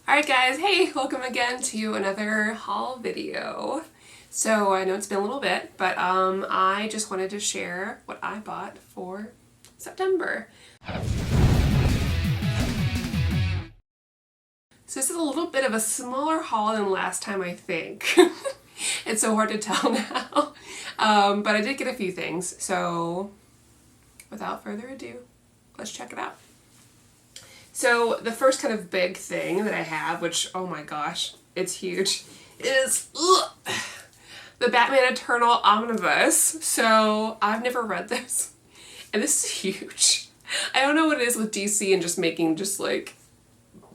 Alright guys, hey, welcome again to another haul video. So I know it's been a little bit, but I just wanted to share what I bought for September. So this is a little bit of a smaller haul than last time, I think. It's so hard to tell now. But I did get a few things, so without further ado, let's check it out. So the first kind of big thing that I have, which, oh my gosh, it's huge, is the Batman Eternal Omnibus. So I've never read this, and this is huge. I don't know what it is with DC and just making just like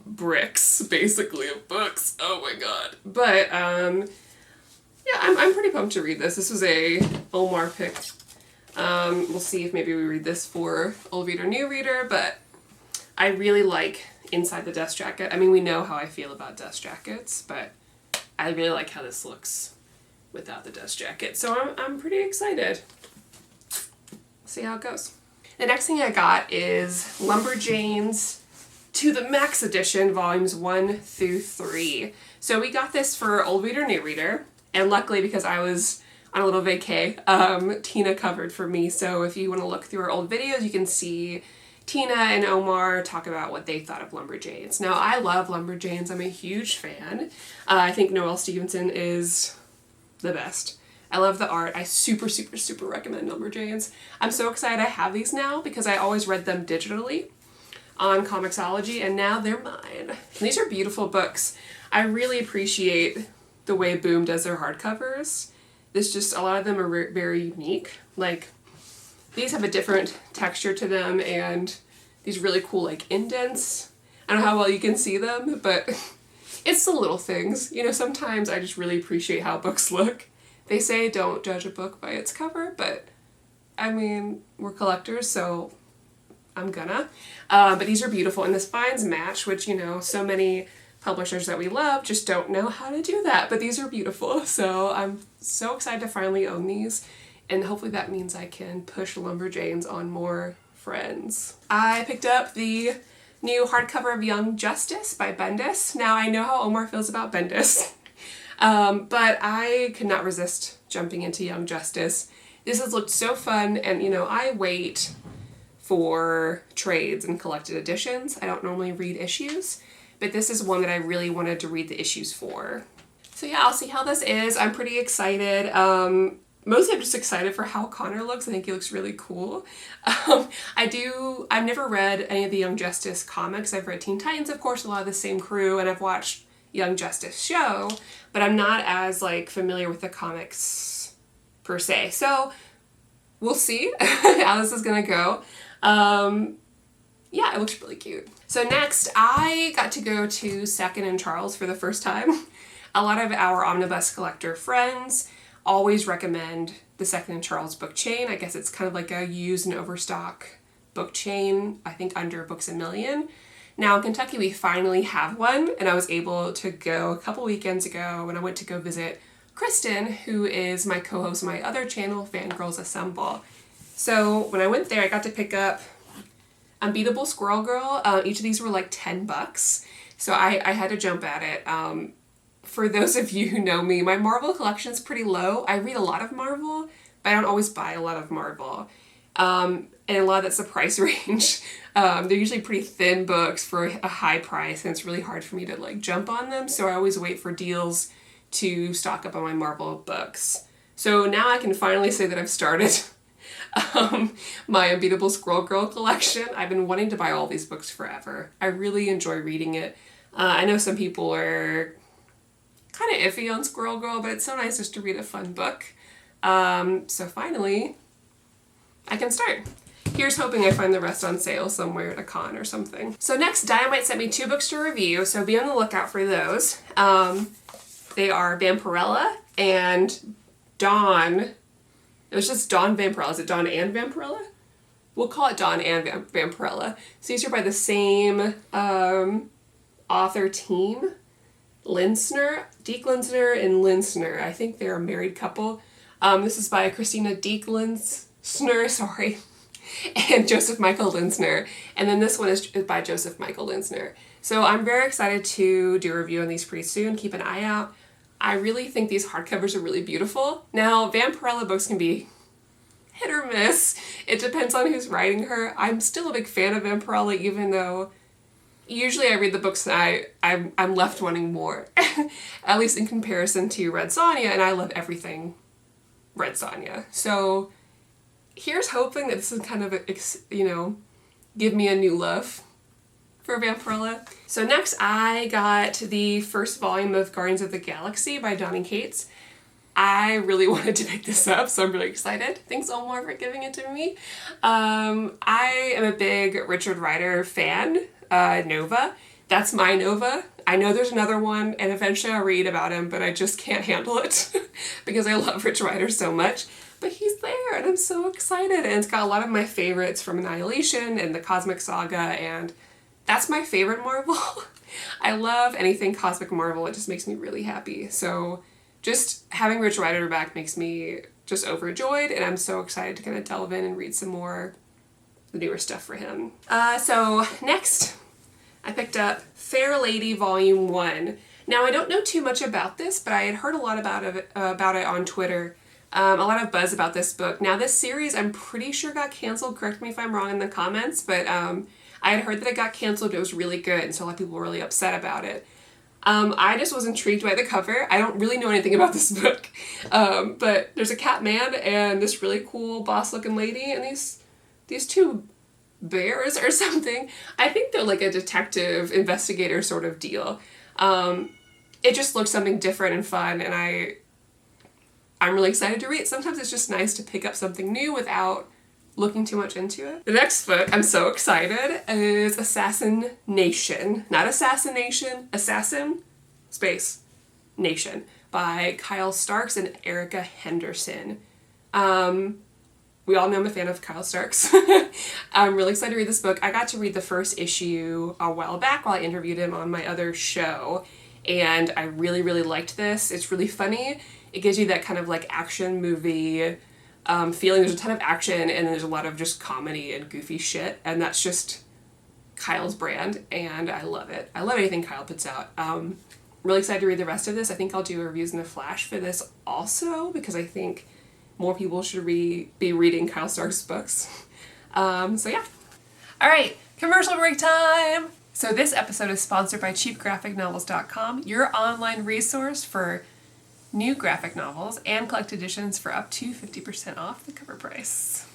bricks, basically, of books. Oh my god. But yeah, I'm pretty pumped to read this. This was a Omar pick. We'll see if maybe we read this for old reader, new reader, but I really like Inside the Dust Jacket. I mean, we know how I feel about dust jackets, but I really like how this looks without the dust jacket. So I'm pretty excited. See how it goes. The next thing I got is Lumberjanes to the Max Edition, volumes 1 through 3. So we got this for old reader, new reader, and luckily because I was on a little vacay, Tina covered for me. So if you want to look through our old videos, you can see Tina and Omar talk about what they thought of Lumberjanes. Now, I love Lumberjanes. I'm a huge fan. I think Noelle Stevenson is the best. I love the art. I super recommend Lumberjanes. I'm so excited I have these now because I always read them digitally on Comixology, and now they're mine. And these are beautiful books. I really appreciate the way Boom does their hardcovers. This just, a lot of them are very unique. Like, these have a different texture to them and these really cool like indents. I don't know how well you can see them, but it's the little things. You know, sometimes I just really appreciate how books look. They say don't judge a book by its cover, but I mean, we're collectors, so I'm gonna. But these are beautiful, and this binds match, which, you know, so many publishers that we love just don't know how to do that, but these are beautiful. So I'm so excited to finally own these. And hopefully that means I can push Lumberjanes on more friends. I picked up the new hardcover of Young Justice by Bendis. Now, I know how Omar feels about Bendis, but I could not resist jumping into Young Justice. This has looked so fun, and you know, I wait for trades and collected editions. I don't normally read issues, but this is one that I really wanted to read the issues for. So yeah, I'll see how this is. I'm pretty excited. Mostly I'm just excited for how Connor looks. I think he looks really cool. I've never read any of the Young Justice comics. I've read Teen Titans, of course, a lot of the same crew, and I've watched Young Justice show, but I'm not as like familiar with the comics per se. So we'll see how this is gonna go. Yeah, it looks really cute. So next, I got to go to Second and Charles for the first time. A lot of our Omnibus collector friends always recommend the Second and Charles book chain. I guess it's kind of like a used and overstock book chain, I think under Books A Million. Now in Kentucky we finally have one, and I was able to go a couple weekends ago when I went to go visit Kristen, who is my co-host of my other channel, Fangirls Assemble. So when I went there, I got to pick up Unbeatable Squirrel Girl. Each of these were like $10. So I had to jump at it. For those of you who know me, my Marvel collection is pretty low. I read a lot of Marvel, but I don't always buy a lot of Marvel. And a lot of that's the price range. They're usually pretty thin books for a high price, and it's really hard for me to like jump on them. So I always wait for deals to stock up on my Marvel books. So now I can finally say that I've started my Unbeatable Squirrel Girl collection. I've been wanting to buy all these books forever. I really enjoy reading it. I know some people are kind of iffy on Squirrel Girl, but it's so nice just to read a fun book. So finally, I can start. Here's hoping I find the rest on sale somewhere at a con or something. So next, Dynamite sent me 2 books to review, so be on the lookout for those. They are Vampirella and Dawn. It was just Dawn Vampirella. Is it Dawn and Vampirella? We'll call it Dawn and Vampirella. So these are by the same author team. Deke Linsner and Linsner. I think they're a married couple. This is by Christina Deke Linsner, sorry. and Joseph Michael Linsner. And then this one is by Joseph Michael Linsner. So I'm very excited to do a review on these pretty soon. Keep an eye out. I really think these hardcovers are really beautiful. Now, Vampirella books can be hit or miss. It depends on who's writing her. I'm still a big fan of Vampirella, even though usually I read the books and I'm left wanting more. At least in comparison to Red Sonja, and I love everything Red Sonja. So here's hoping that this is kind of, give me a new love for Vampirella. So next I got the first volume of Guardians of the Galaxy by Donny Cates. I really wanted to pick this up, so I'm really excited. Thanks, Omar, for giving it to me. I am a big Richard Rider fan. Nova. That's my Nova. I know there's another one, and eventually I'll read about him, but I just can't handle it because I love Rich Rider so much. But he's there, and I'm so excited. And it's got a lot of my favorites from Annihilation and the Cosmic Saga, and that's my favorite Marvel. I love anything Cosmic Marvel. It just makes me really happy. So just having Rich Rider back makes me just overjoyed, and I'm so excited to kind of delve in and read some more the newer stuff for him. So next, I picked up Fair Lady Volume 1. Now, I don't know too much about this, but I had heard a lot about it on Twitter. A lot of buzz about this book. Now, this series, I'm pretty sure got canceled. Correct me if I'm wrong in the comments, but I had heard that it got canceled, but it was really good, and so a lot of people were really upset about it. I just was intrigued by the cover. I don't really know anything about this book, but there's a cat man and this really cool boss-looking lady, and these two bears or something. I think they're like a detective investigator sort of deal. It just looks something different and fun, and I'm really excited to read. Sometimes it's just nice to pick up something new without looking too much into it. The next book, I'm so excited, is Assassin Nation. Not Assassination, Assassin, space, Nation, by Kyle Starks and Erica Henderson. We all know I'm a fan of Kyle Starks. I'm really excited to read this book. I got to read the first issue a while back while I interviewed him on my other show, and I really, really liked this. It's really funny. It gives you that kind of like action movie feeling. There's a ton of action, and there's a lot of just comedy and goofy shit, and that's just Kyle's brand, and I love it. I love anything Kyle puts out. Really excited to read the rest of this. I think I'll do reviews in a flash for this also, because I think more people should be reading Kyle Stark's books. So yeah. All right, commercial break time. So this episode is sponsored by cheapgraphicnovels.com, your online resource for new graphic novels and collect editions for up to 50% off the cover price.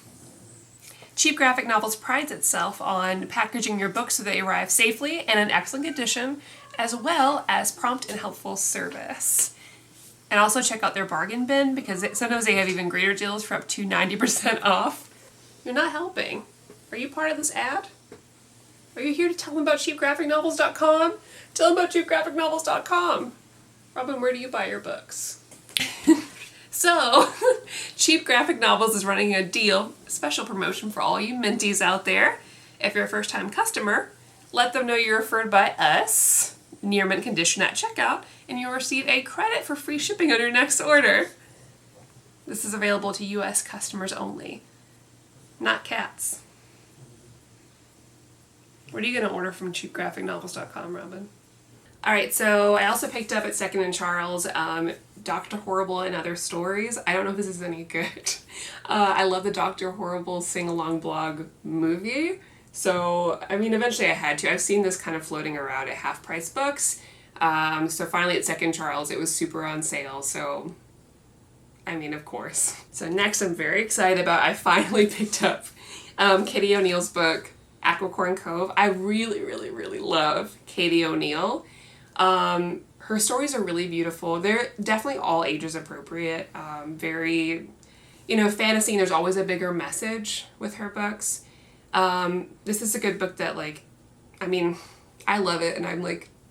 Cheap Graphic Novels prides itself on packaging your books so they arrive safely and in excellent condition, as well as prompt and helpful service. And also check out their bargain bin, because sometimes they have even greater deals for up to 90% off. You're not helping. Are you part of this ad? Are you here to tell them about cheapgraphicnovels.com? Tell them about cheapgraphicnovels.com. Robin, where do you buy your books? So, Cheap Graphic Novels is running a deal, a special promotion for all you Minties out there. If you're a first-time customer, let them know you're referred by us, near mint condition at checkout, and you'll receive a credit for free shipping on your next order. This is available to U.S. customers only, not cats. What are you going to order from cheapgraphicnovels.com, Robin? Alright, so I also picked up at Second & Charles, Dr. Horrible and Other Stories. I don't know if this is any good. I love the Dr. Horrible sing-along blog movie. So, I mean, eventually I had to. I've seen this kind of floating around at half-price books. So finally at Second Charles, it was super on sale, so I mean, of course. So next I'm very excited about, I finally picked up Katie O'Neill's book, Aqua, Cove. I really, really, really love Katie O'Neill. Her stories are really beautiful. They're definitely all ages appropriate. Very, fantasy, and there's always a bigger message with her books. This is a good book that, I love it, and I'm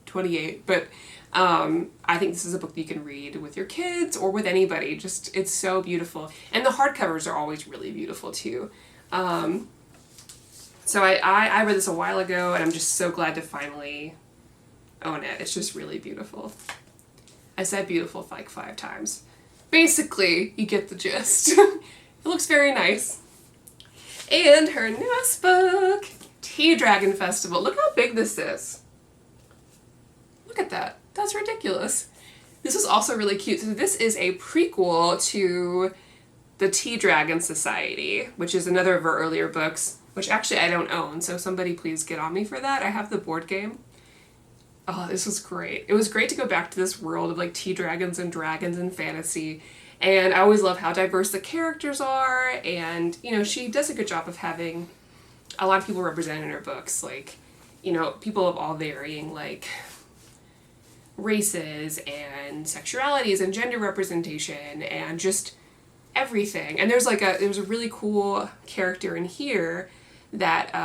28, but I think this is a book that you can read with your kids or with anybody. Just, it's so beautiful. And the hardcovers are always really beautiful too. So I read this a while ago, and I'm just so glad to finally own it. It's just really beautiful. I said beautiful like 5 times. Basically, you get the gist. It looks very nice. And her newest book, Tea Dragon Festival. Look how big this is. Look at that. That's ridiculous. This is also really cute. So this is a prequel to the Tea Dragon Society, which is another of her earlier books, which actually I don't own, so somebody please get on me for that. I have the board game. Oh, this was great. It was great to go back to this world of like tea dragons and fantasy. And I always love how diverse the characters are, and, you know, she does a good job of having a lot of people represented in her books, like, you know, people of all varying, like, races and sexualities and gender representation and just everything. And there's a really cool character in here that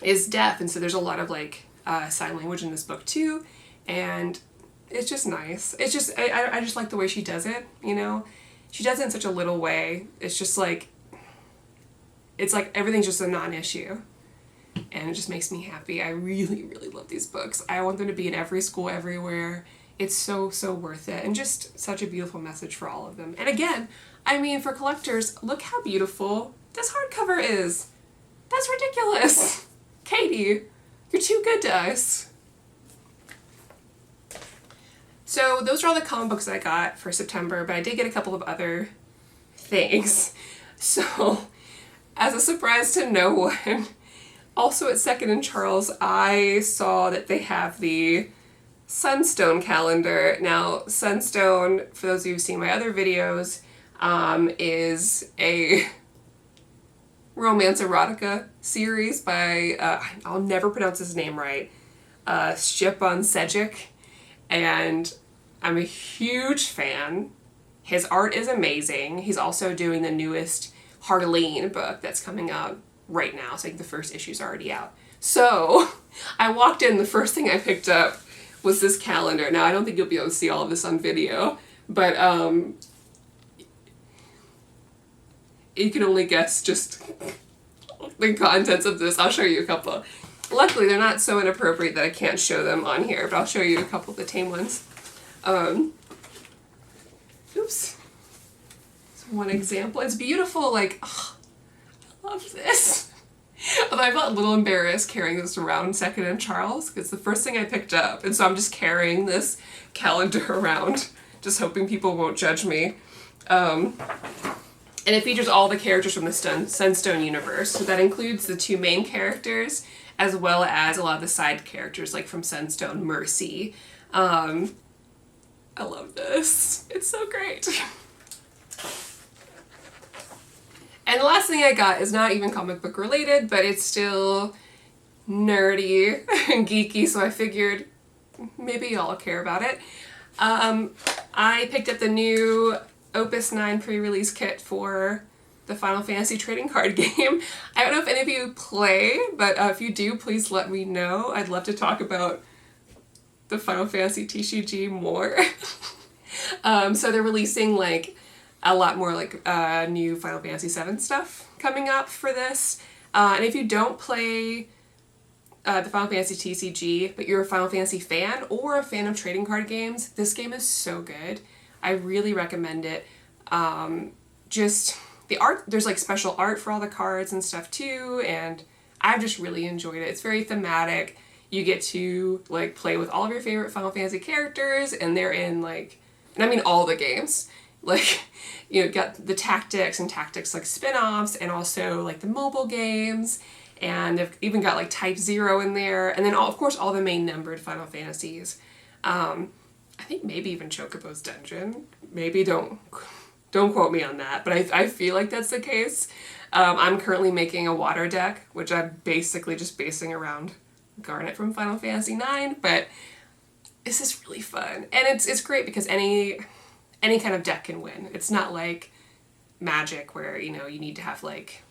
is deaf, and so there's a lot of, like, sign language in this book too, and it's just nice. It's just, I just like the way she does it, you know? She does it in such a little way. It's just like, it's like everything's just a non-issue. And it just makes me happy. I really, really love these books. I want them to be in every school, everywhere. It's so, so worth it. And just such a beautiful message for all of them. And again, I mean, for collectors, look how beautiful this hardcover is. That's ridiculous. Katie, you're too good to us. So those are all the comic books that I got for September, but I did get a couple of other things. So, as a surprise to no one, also at 2nd and Charles, I saw that they have the Sunstone Calendar. Now, Sunstone, for those of you who've seen my other videos, is a romance erotica series by, I'll never pronounce his name right, Szczepan Sejic. And I'm a huge fan. His art is amazing. He's also doing the newest Harleen book that's coming out right now. So I think the first issue's already out. So I walked in, the first thing I picked up was this calendar. Now I don't think you'll be able to see all of this on video, but you can only guess just the contents of this. I'll show you a couple. Luckily, they're not so inappropriate that I can't show them on here, but I'll show you a couple of the tame ones. Oops. It's one example. It's beautiful, like, oh, I love this. Although I felt a little embarrassed carrying this around 2nd and Charles, because it's the first thing I picked up, and so I'm just carrying this calendar around, just hoping people won't judge me. And it features all the characters from the Sunstone universe, so that includes the 2 main characters, as well as a lot of the side characters, like from Sunstone, Mercy. I love this. It's so great. And the last thing I got is not even comic book related, but it's still nerdy and geeky, so I figured maybe y'all care about it. I picked up the new Opus 9 pre-release kit for the Final Fantasy trading card game. I don't know if any of you play, but if you do, please let me know. I'd love to talk about the Final Fantasy TCG more. So they're releasing like a lot more like new Final Fantasy 7 stuff coming up for this. And if you don't play the Final Fantasy TCG, but you're a Final Fantasy fan or a fan of trading card games, this game is so good. I really recommend it. Just the art, there's like special art for all the cards and stuff too, and I've just really enjoyed it. It's very thematic. You get to like play with all of your favorite Final Fantasy characters, and they're in like, and I mean all the games. Like, you know, got the tactics and tactics like spin-offs, and also like the mobile games, and they've even got like Type 0 in there, and then of course all the main numbered Final Fantasies. I think maybe even Chocobo's Dungeon. Maybe don't quote me on that, but I feel like that's the case. I'm currently making a water deck, which I'm basically just basing around Garnet from Final Fantasy IX, but this is really fun. And it's great because any kind of deck can win. It's not like Magic where, you know, you need to have like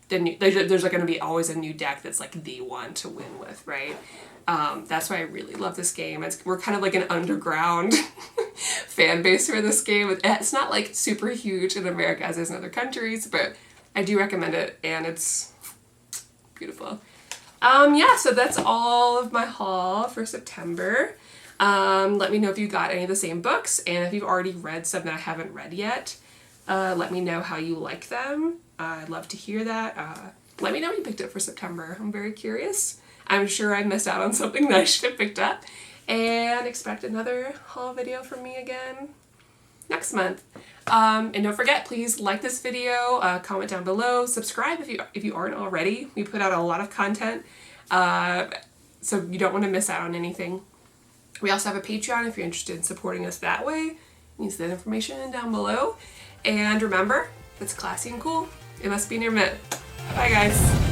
there's like going to be always a new deck that's like the one to win with, right? That's why I really love this game. We're kind of like an underground fan base for this game. It's not like super huge in America as it is in other countries, but I do recommend it, and it's beautiful. Yeah, so that's all of my haul for September. Let me know if you got any of the same books, and if you've already read some that I haven't read yet, let me know how you like them. I'd love to hear that. Let me know what you picked up for September. I'm very curious. I'm sure I missed out on something that I should have picked up. And expect another haul video from me again next month. And don't forget, please like this video, comment down below, subscribe if you aren't already. We put out a lot of content, so you don't want to miss out on anything. We also have a Patreon if you're interested in supporting us that way. Use that information down below. And remember, if it's classy and cool, it must be near mint. Bye guys.